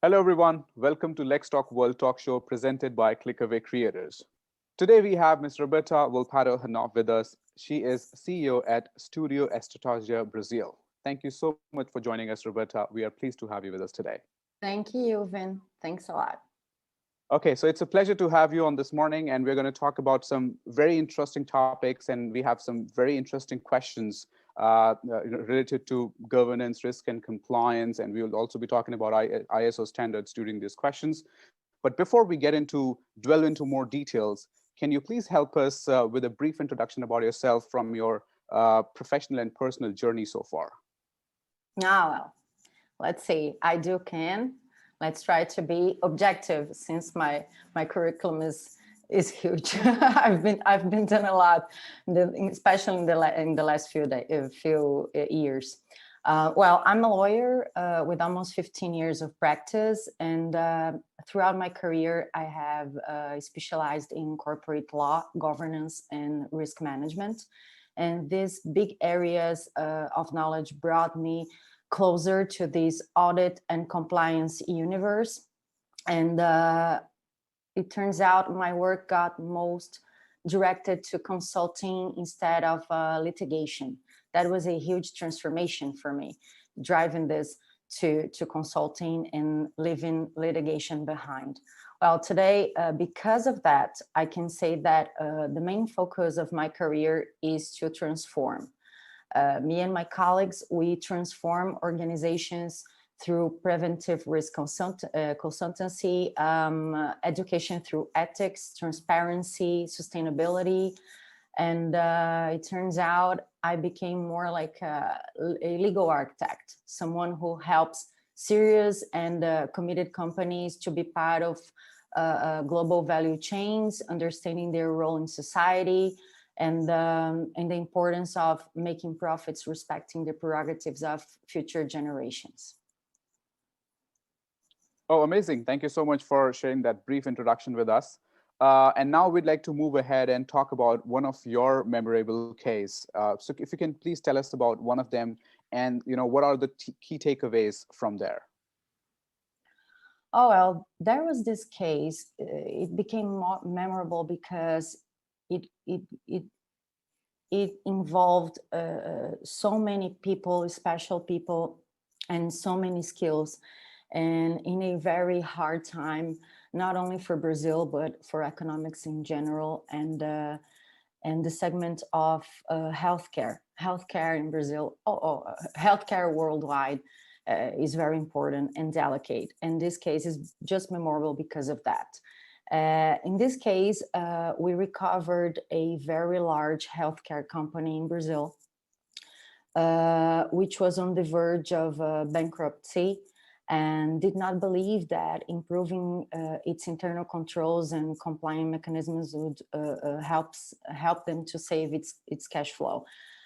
Hello, everyone. Welcome to LexTalk World Talk Show presented by ClickAway Creators. Today, we have Ms. Roberta Volpato Hanoff with us. She is CEO at Studio Estratégia, Brazil. Thank you so much for joining us, Roberta. We are pleased to have you with us today. Thank you, Vin. Thanks a lot. Okay, so it's a pleasure to have you on this morning, and we're going to talk about some very interesting topics, and we have some very interesting questions related to governance, risk, and compliance, and we will also be talking about ISO standards during these questions. But before we delve into more details, can you please help us with a brief introduction about yourself from your professional and personal journey so far? Well, let's see. I do can. Let's try to be objective since my curriculum is huge. I've been done a lot, especially in the last few years. Well, I'm a lawyer with almost 15 years of practice, and throughout my career, I have specialized in corporate law, governance, and risk management. And these big areas of knowledge brought me closer to this audit and compliance universe. And it turns out my work got most directed to consulting instead of litigation. That was a huge transformation for me, driving this to consulting and leaving litigation behind. Well, today, because of that, I can say that the main focus of my career is to transform. Me and my colleagues, we transform organizations through preventive risk consultancy, education through ethics, transparency, sustainability. And it turns out I became more like a legal architect, someone who helps serious and committed companies to be part of global value chains, understanding their role in society, and the importance of making profits, respecting the prerogatives of future generations. Oh, amazing. Thank you so much for sharing that brief introduction with us. And now we'd like to move ahead and talk about one of your memorable case. So if you can please tell us about one of them and what are the key takeaways from there? Oh, well, there was this case. It became more memorable because it involved so many people, special people, and so many skills, and in a very hard time, not only for Brazil but for economics in general, and the segment of healthcare in Brazil, healthcare worldwide is very important and delicate, and this case is just memorable because of that. In this case, we recovered a very large healthcare company in Brazil, which was on the verge of bankruptcy and did not believe that improving its internal controls and compliance mechanisms would help them to save its cash flow.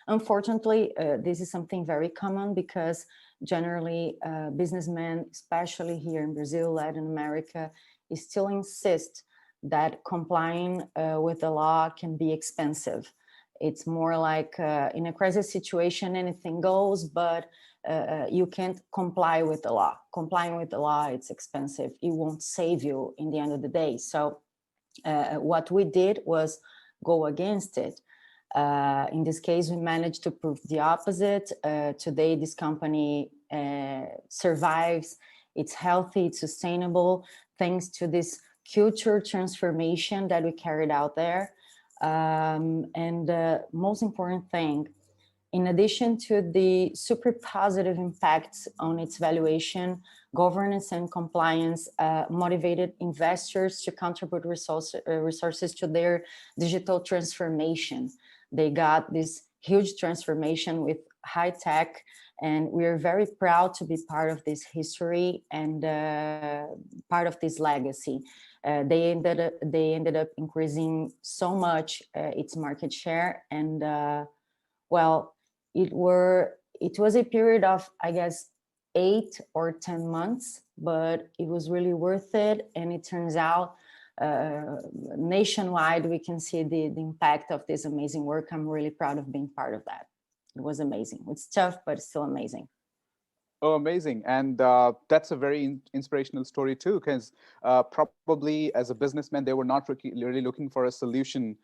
Unfortunately, this is something very common because generally businessmen, especially here in Brazil, Latin America, still insist that complying with the law can be expensive. It's more like in a crisis situation, anything goes, but you can't comply with the law. Complying with the law, it's expensive. It won't save you in the end of the day. So what we did was go against it. In this case, we managed to prove the opposite. Today, this company survives. It's healthy, it's sustainable, thanks to this culture transformation that we carried out there. And the most important thing, in addition to the super positive impacts on its valuation, governance and compliance motivated investors to contribute resources to their digital transformation. They got this huge transformation with high tech, and we are very proud to be part of this history and part of this legacy. They ended up increasing so much its market share, and well, it was a period of, I guess, 8 or 10 months, but it was really worth it. And it turns out nationwide, we can see the impact of this amazing work. I'm really proud of being part of that. It was amazing. It's tough, but it's still amazing. Oh, amazing. And that's a very inspirational story too, because probably as a businessman, they were not really looking for a solution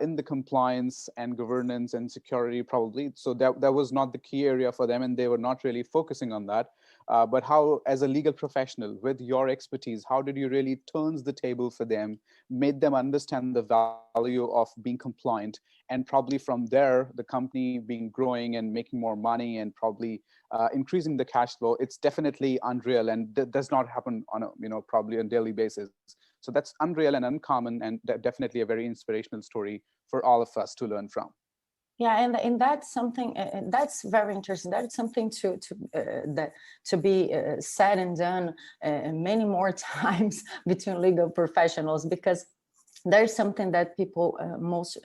in the compliance and governance and security, probably. So that was not the key area for them, and they were not really focusing on that. But how, as a legal professional, with your expertise, how did you really turn the table for them, made them understand the value of being compliant, and probably from there, the company being growing and making more money and probably increasing the cash flow? It's definitely unreal and does not happen on a, probably on a daily basis. So that's unreal and uncommon, and definitely a very inspirational story for all of us to learn from. Yeah, and that's something that's very interesting. That's something that to be said and done many more times between legal professionals, because there's something that people most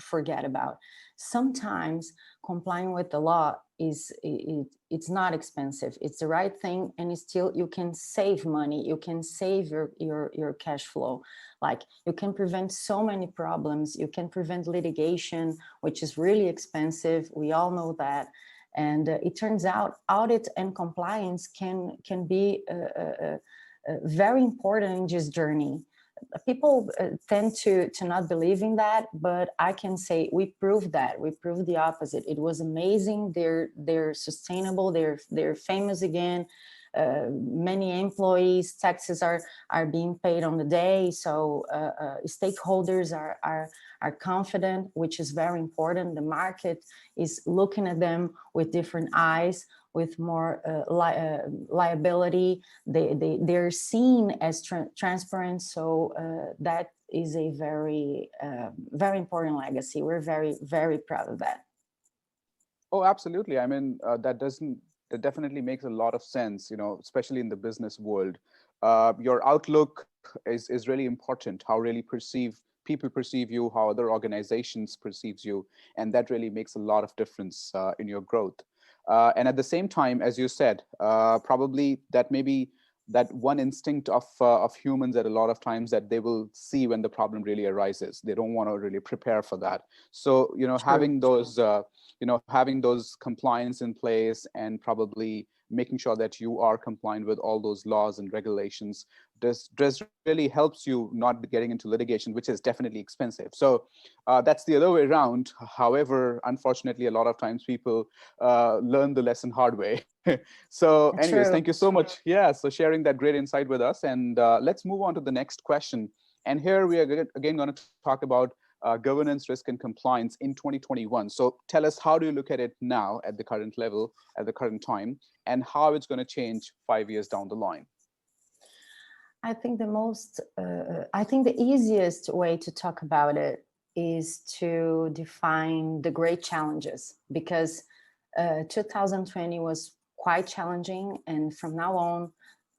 forget about. Sometimes complying with the law it's not expensive. It's the right thing, and it's still you can save money. You can save your cash flow. Like, you can prevent so many problems. You can prevent litigation, which is really expensive. We all know that. And it turns out audit and compliance can be very important in this journey. People tend to not believe in that, but I can say we proved that. We proved the opposite. It was amazing. They're sustainable. They're famous again. Many employees, taxes are being paid on the day. So stakeholders are confident, which is very important. The market is looking at them with different eyes, with more liability. They're seen as transparent. So that is a very, very important legacy. We're very, very proud of that. Oh, absolutely. I mean, that definitely makes a lot of sense, especially in the business world. Your outlook is really important, how really people perceive you, how other organizations perceives you, and that really makes a lot of difference in your growth. And at the same time, as you said, probably that maybe that one instinct of humans at a lot of times that they will see when the problem really arises. They don't want to really prepare for that. So, having those, having those compliance in place and probably making sure that you are compliant with all those laws and regulations does really helps you not getting into litigation, which is definitely expensive. So that's the other way around. However, unfortunately, a lot of times people learn the lesson hard way. So anyways, thank you so much. Yeah, so sharing that great insight with us. And let's move on to the next question. And here we are again going to talk about governance, risk, and compliance in 2021. So tell us, how do you look at it now at the current level, at the current time, and how it's going to change 5 years down the line? I think the easiest way to talk about it is to define the great challenges, because 2020 was quite challenging, and from now on,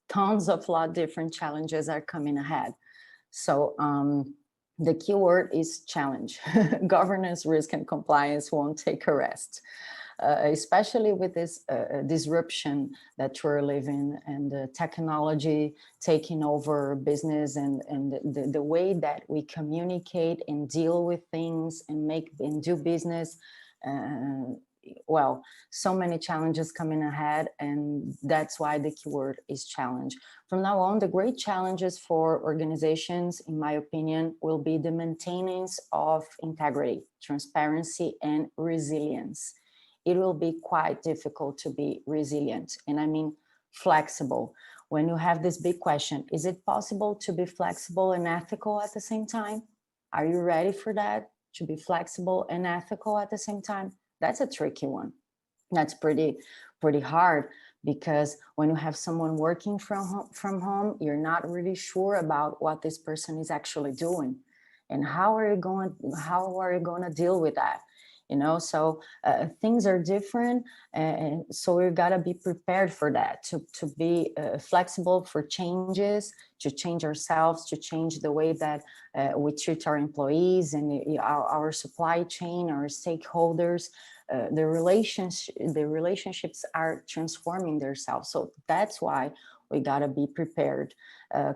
tons of different challenges are coming ahead. So the key word is challenge. Governance, risk, and compliance won't take a rest. Especially with this disruption that we're living, and the technology taking over business, and the way that we communicate and deal with things and do business. Well, so many challenges coming ahead, and that's why the keyword is challenge. From now on, the great challenges for organizations, in my opinion, will be the maintenance of integrity, transparency, and resilience. It will be quite difficult to be resilient, and I mean flexible. When you have this big question, is it possible to be flexible and ethical at the same time? Are you ready for that? To be flexible and ethical at the same time? That's a tricky one. That's pretty hard, because when you have someone working from home, you're not really sure about what this person is actually doing, and how are you going to deal with that? So things are different, and so we've got to be prepared for that, to be flexible for changes, to change ourselves, to change the way that we treat our employees and our supply chain, our stakeholders. The relationships are transforming themselves. So that's why we got to be prepared.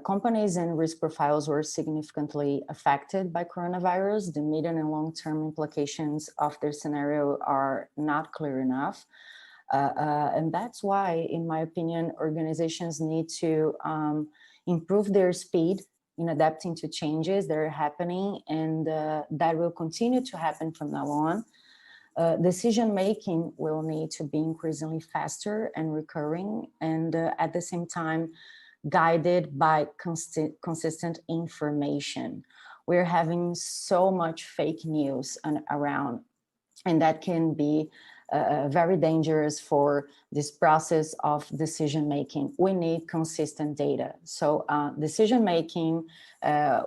Companies and risk profiles were significantly affected by coronavirus. The medium and long-term implications of their scenario are not clear enough. And that's why, in my opinion, organizations need to improve their speed in adapting to changes that are happening, and that will continue to happen from now on. Decision-making will need to be increasingly faster and recurring, and at the same time, guided by consistent information. We're having so much fake news around, and that can be very dangerous for this process of decision-making. We need consistent data. So decision-making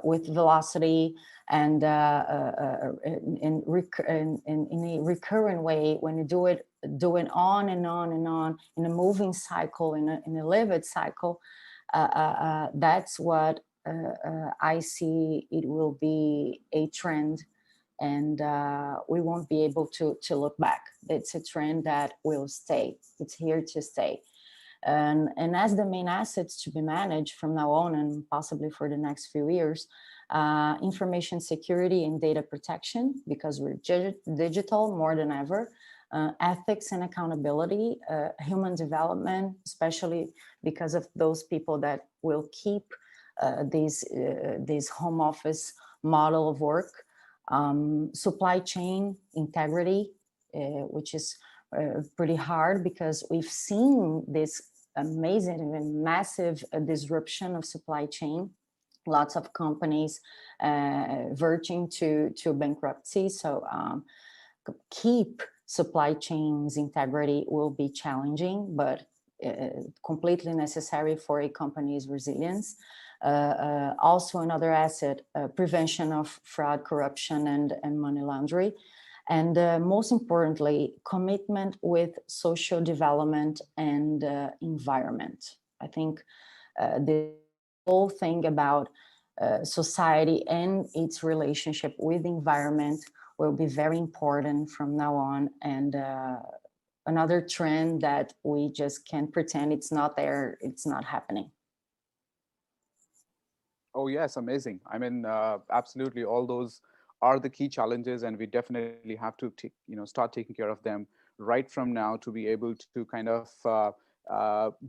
with velocity and in a recurrent way, when you do it on and on and on in a moving cycle, in a lived cycle, that's what I see. It will be a trend, and we won't be able to look back. It's a trend that will stay. It's here to stay. And as the main assets to be managed from now on and possibly for the next few years, information security and data protection, because we're digital more than ever, ethics and accountability, human development, especially because of those people that will keep this home office model of work, supply chain integrity, which is pretty hard because we've seen this amazing and massive disruption of supply chain. Lots of companies verging to bankruptcy. So keep supply chains integrity will be challenging, but completely necessary for a company's resilience. Also another asset, prevention of fraud, corruption, and money laundering. And most importantly, commitment with social development and environment. I think the whole thing about society and its relationship with the environment will be very important from now on. And another trend that we just can't pretend it's not there, it's not happening. Oh, yes, amazing. I mean, absolutely, all those are the key challenges, and we definitely have to start taking care of them right from now to be able to kind of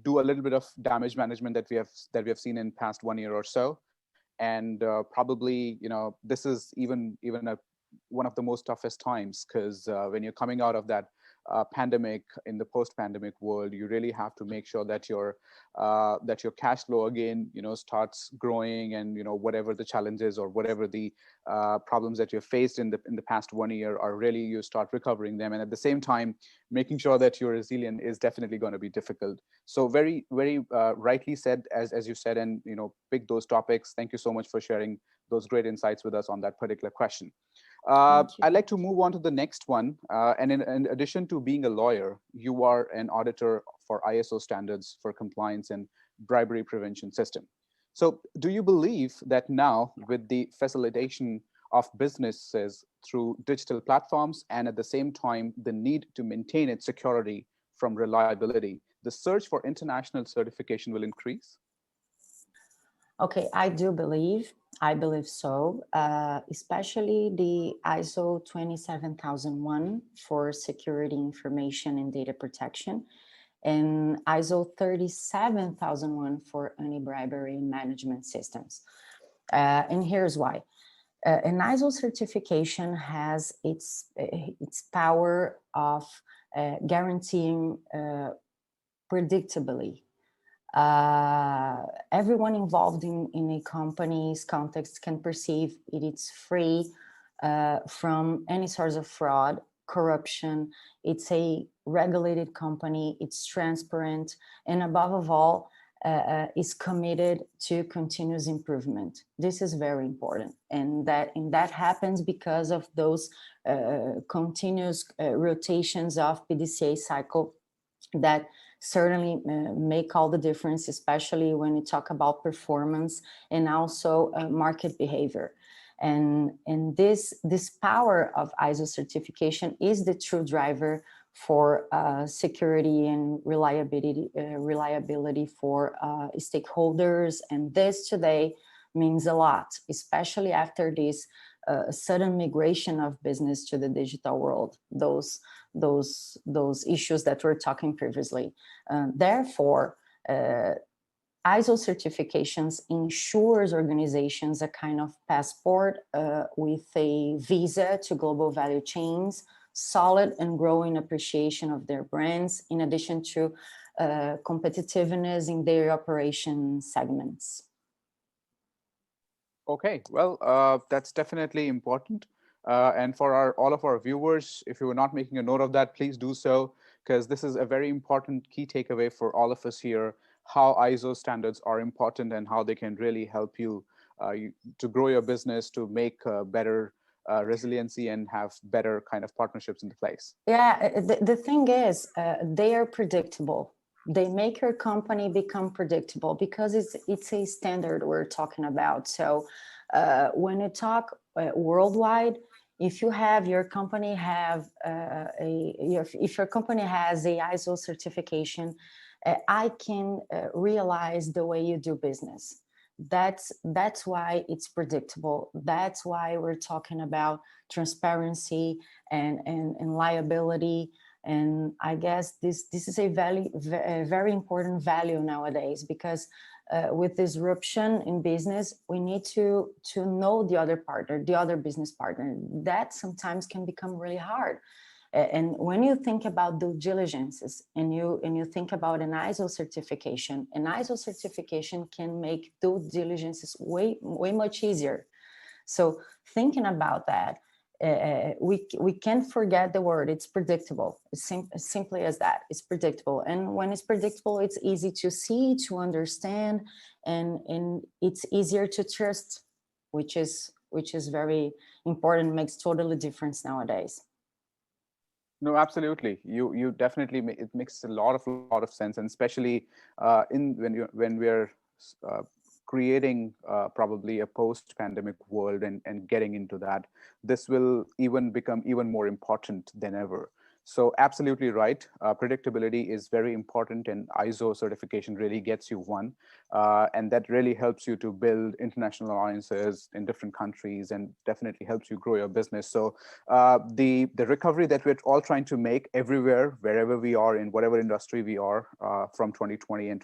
do a little bit of damage management that we have seen in past 1 year or so. And probably, this is even one of the most toughest times, because when you're coming out of that pandemic, in the post-pandemic world, you really have to make sure that your cash flow again, starts growing, and whatever the challenges or whatever the problems that you've faced in the past 1 year are really, you start recovering them, and at the same time making sure that you're resilient is definitely going to be difficult. So very, very rightly said, as you said, and pick those topics. Thank you so much for sharing those great insights with us on that particular question. I'd like to move on to the next one. And in addition to being a lawyer, you are an auditor for ISO standards for compliance and bribery prevention system. So do you believe that now, with the facilitation of businesses through digital platforms, and at the same time the need to maintain its security from reliability, the search for international certification will increase? Okay, I believe so, especially the ISO 27001 for security information and data protection, and ISO 37001 for anti-bribery management systems. And here's why. An ISO certification has its power of guaranteeing predictability. Everyone involved in a company's context can perceive it's free from any source of fraud, corruption. It's a regulated company, it's transparent, and above all, is committed to continuous improvement. This is very important, and that happens because of those continuous rotations of PDCA cycle that certainly make all the difference, especially when you talk about performance and also market behavior. And this power of ISO certification is the true driver for security and reliability for stakeholders. And this today means a lot, especially after this a sudden migration of business to the digital world, those issues that we're talking previously. Therefore, ISO certifications ensures organizations a kind of passport with a visa to global value chains, solid and growing appreciation of their brands, in addition to competitiveness in their operation segments. Okay, well, that's definitely important. And for all of our viewers, if you were not making a note of that, please do so, because this is a very important key takeaway for all of us here, how ISO standards are important and how they can really help you, to grow your business, to make better resiliency and have better kind of partnerships in place. Yeah, the thing is, they are predictable. They make your company become predictable because it's a standard we're talking about. So when you talk worldwide, if you have your company have if your company has a ISO certification, I can realize the way you do business. That's why it's predictable. That's why we're talking about transparency and liability. And I guess this is a very important value nowadays, because with disruption in business, we need to know the other partner, the other business partner. That sometimes can become really hard. And when you think about due diligences and you think about an ISO certification can make due diligences way much easier. So thinking about that, we can't forget the word. It's predictable. It's simply as that. It's predictable, and when it's predictable, it's easy to see, to understand, and it's easier to trust, which is very important. Makes totally difference nowadays. No, absolutely. You definitely it makes a lot of sense, and especially when we're creating probably a post-pandemic world and getting into that, this will become even more important than ever. So absolutely right. Predictability is very important, and ISO certification really gets you one. And that really helps you to build international alliances in different countries and definitely helps you grow your business. So the recovery that we're all trying to make everywhere, wherever we are, in whatever industry we are, from 2020 and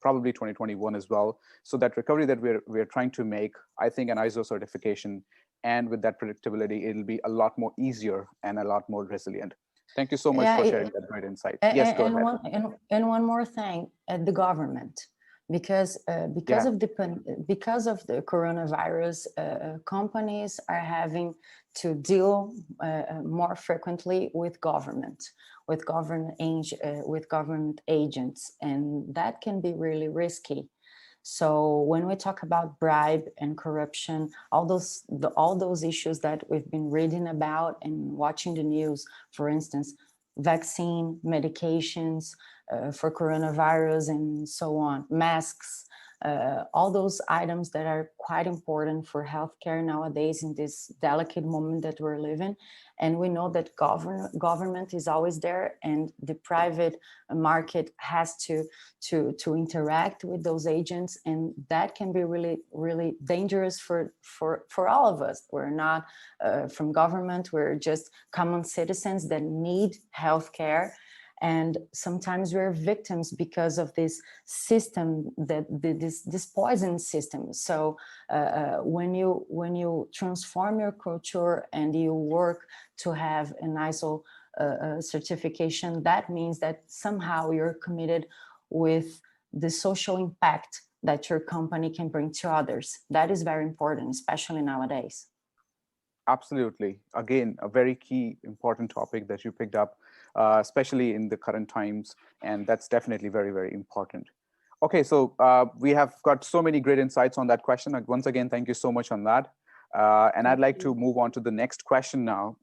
probably 2021 as well. So that recovery that we're trying to make, I think an ISO certification, and with that predictability, it'll be a lot more easier and a lot more resilient. Thank you so much for sharing that great insight. Yes, go ahead. And one more thing, the government, because of the coronavirus, companies are having to deal more frequently with government agents, and that can be really risky. So when we talk about bribe and corruption, all those issues that we've been reading about and watching the news, for instance, vaccine, medications for coronavirus and so on, masks, all those items that are quite important for healthcare nowadays in this delicate moment that we're living. And we know that government is always there, and the private market has to interact with those agents, and that can be really, really dangerous for all of us. We're not from government, we're just common citizens that need healthcare. And sometimes we're victims because of this system, this poison system. So when you transform your culture and you work to have an ISO certification, that means that somehow you're committed with the social impact that your company can bring to others. That is very important, especially nowadays. Absolutely. Again, a very key, important topic that you picked up, especially in the current times. And that's definitely very, very important. Okay, so we have got so many great insights on that question. Once again, thank you so much on that. And I'd like to move on to the next question now.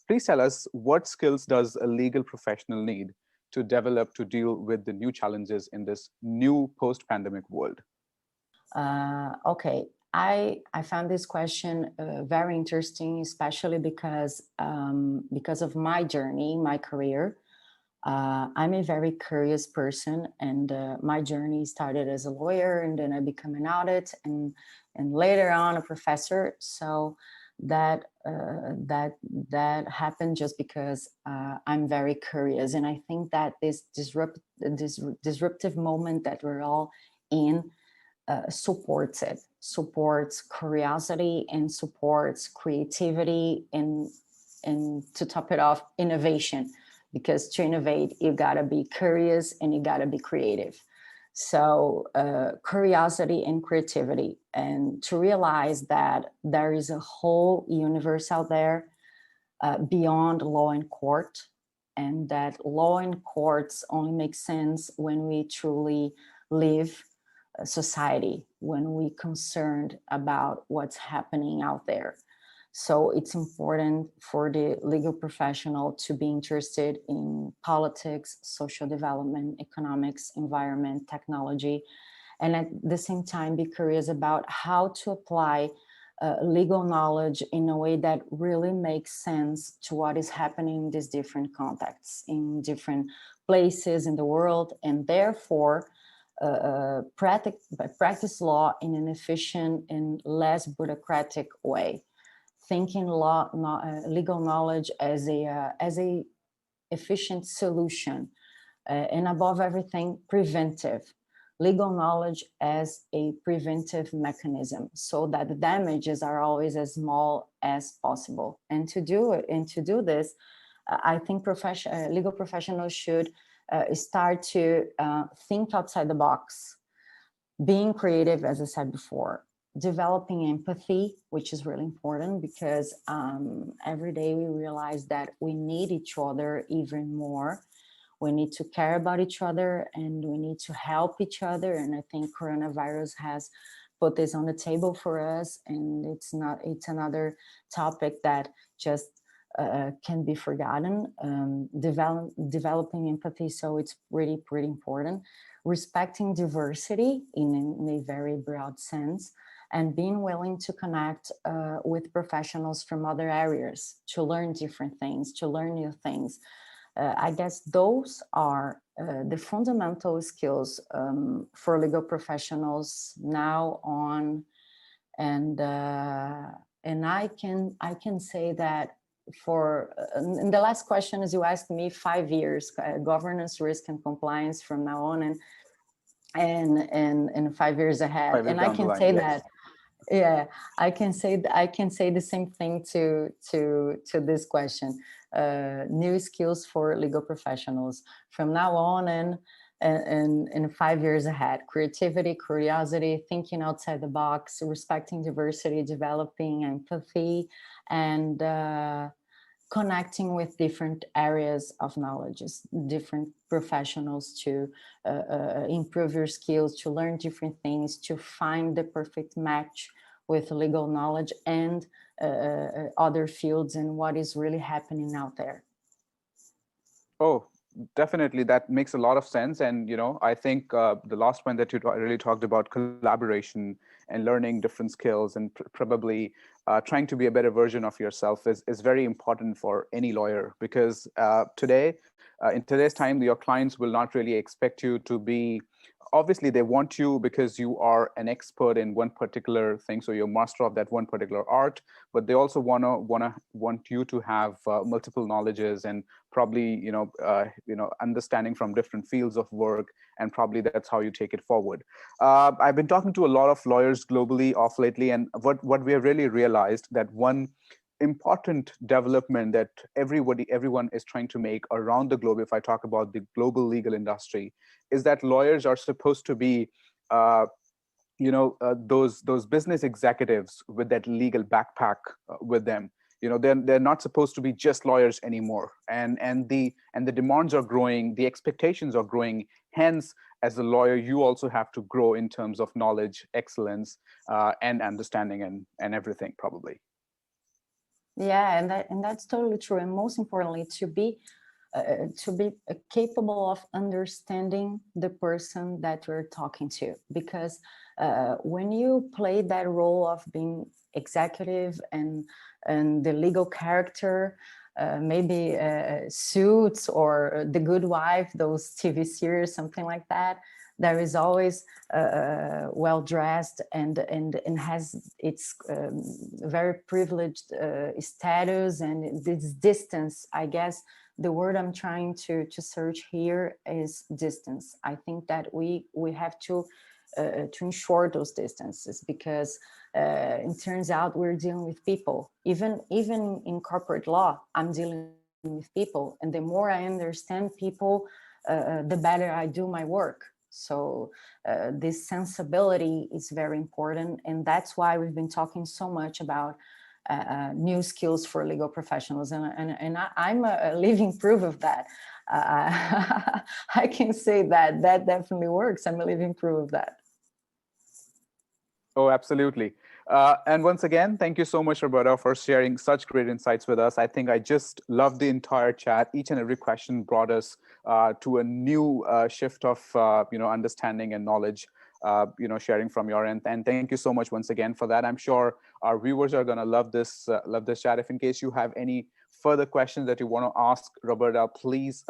Please tell us, what skills does a legal professional need to develop to deal with the new challenges in this new post-pandemic world? Okay. I found this question very interesting, especially because of my journey, my career. I'm a very curious person, and my journey started as a lawyer, and then I became an audit, and later on a professor. So that happened just because I'm very curious, and I think that this disruptive moment that we're all in supports curiosity and supports creativity and to top it off, innovation, because to innovate you gotta be curious and you gotta be creative. So curiosity and creativity, and to realize that there is a whole universe out there beyond law and court, and that law and courts only make sense when we truly live society, when we concerned about what's happening out there. So it's important for the legal professional to be interested in politics, social development, economics, environment, technology, and at the same time be curious about how to apply legal knowledge in a way that really makes sense to what is happening in these different contexts, in different places in the world, and therefore practice law in an efficient and less bureaucratic way. Thinking legal knowledge as a efficient solution, and above everything, preventive. Legal knowledge as a preventive mechanism, so that the damages are always as small as possible. And to do this, I think legal professionals should start to think outside the box, being creative, as I said before, developing empathy, which is really important, because every day we realize that we need each other even more. We need to care about each other and we need to help each other. And I think coronavirus has put this on the table for us, and it's another topic that just can be forgotten. Developing empathy, so it's pretty important. Respecting diversity in a very broad sense, and being willing to connect with professionals from other areas to learn different things, to learn new things. I guess those are the fundamental skills for legal professionals now on, and I can say that for and the last question is, you asked me 5 years, governance, risk, and compliance from now on, and 5 years ahead. 5 years and I down the can line, say yes. that, yeah, I can say the same thing to this question. New skills for legal professionals from now on and 5 years ahead: creativity, curiosity, thinking outside the box, respecting diversity, developing empathy, and connecting with different areas of knowledge, different professionals, to improve your skills, to learn different things, to find the perfect match with legal knowledge and other fields, and what is really happening out there. Oh, definitely. That makes a lot of sense. And, I think the last point that you really talked about, collaboration and learning different skills and probably trying to be a better version of yourself is very important for any lawyer, because in today's time, your clients will not really expect you to be, obviously they want you because you are an expert in one particular thing, so you're master of that one particular art, but they also want you to have multiple knowledges and probably understanding from different fields of work, and probably that's how you take it forward. I've been talking to a lot of lawyers globally off lately, and what we have really realized, that one important development that everyone is trying to make around the globe, if I talk about the global legal industry, is that lawyers are supposed to be those business executives with that legal backpack with them. They're not supposed to be just lawyers anymore, and the demands are growing, the expectations are growing. Hence, as a lawyer, you also have to grow in terms of knowledge, excellence, and understanding, and everything, probably. Yeah, and that's totally true. And most importantly, to be capable of understanding the person that we're talking to, because when you play that role of being executive and the legal character, maybe Suits or The Good Wife, those TV series, something like that, there is always well dressed and has its very privileged status, and this distance. I guess the word I'm trying to search here is distance. I think that we have to ensure those distances, because it turns out we're dealing with people. Even in corporate law, I'm dealing with people, and the more I understand people, the better I do my work. So this sensibility is very important, and that's why we've been talking so much about new skills for legal professionals, and I'm a living proof of that. I can say that definitely works. I'm a living proof of that. Oh, absolutely. And once again, thank you so much, Roberta, for sharing such great insights with us. I think I just loved the entire chat. Each and every question brought us to a new shift of understanding and knowledge, sharing from your end. And thank you so much once again for that. I'm sure our viewers are going to love this chat. If in case you have any further questions that you want to ask Roberta, please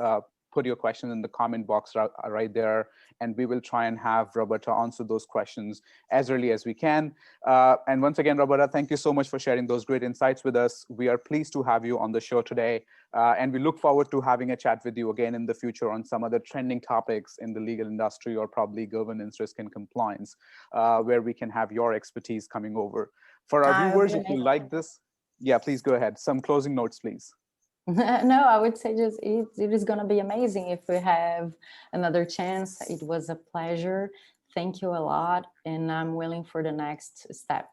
put your question in the comment box right there, and we will try and have Roberta answer those questions as early as we can. And once again, Roberta, thank you so much for sharing those great insights with us. We are pleased to have you on the show today, and we look forward to having a chat with you again in the future on some other trending topics in the legal industry, or probably governance, risk, and compliance, where we can have your expertise coming over. For our viewers, if you like this, yeah, please go ahead. Some closing notes, please. No, I would say just it is going to be amazing if we have another chance. It was a pleasure. Thank you a lot, and I'm willing for the next step.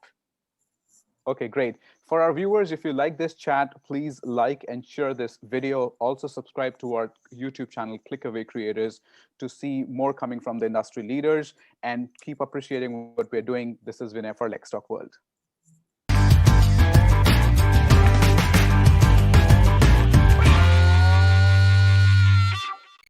Okay, great. For our viewers, if you like this chat, please like and share this video. Also subscribe to our YouTube channel, Clickaway Creators, to see more coming from the industry leaders, and keep appreciating what we're doing. This is Vinay for LexTalk World.